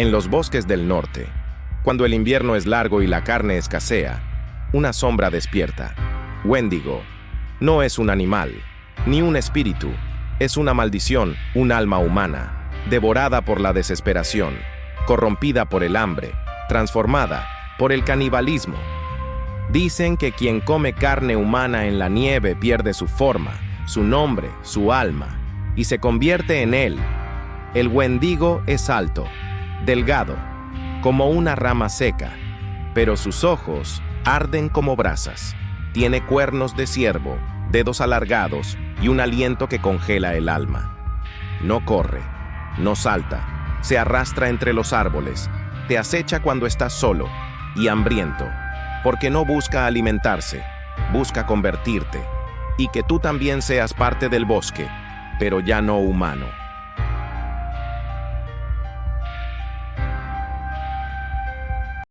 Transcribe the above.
En los bosques del norte, cuando el invierno es largo y la carne escasea, una sombra despierta. Wendigo no es un animal, ni un espíritu, es una maldición, un alma humana, devorada por la desesperación, corrompida por el hambre, transformada por el canibalismo. Dicen que quien come carne humana en la nieve pierde su forma, su nombre, su alma, y se convierte en él. El Wendigo es alto, delgado, como una rama seca, pero sus ojos arden como brasas. Tiene cuernos de ciervo, dedos alargados y un aliento que congela el alma. No corre, no salta, se arrastra entre los árboles, te acecha cuando estás solo y hambriento, porque no busca alimentarse, busca convertirte, y que tú también seas parte del bosque, pero ya no humano.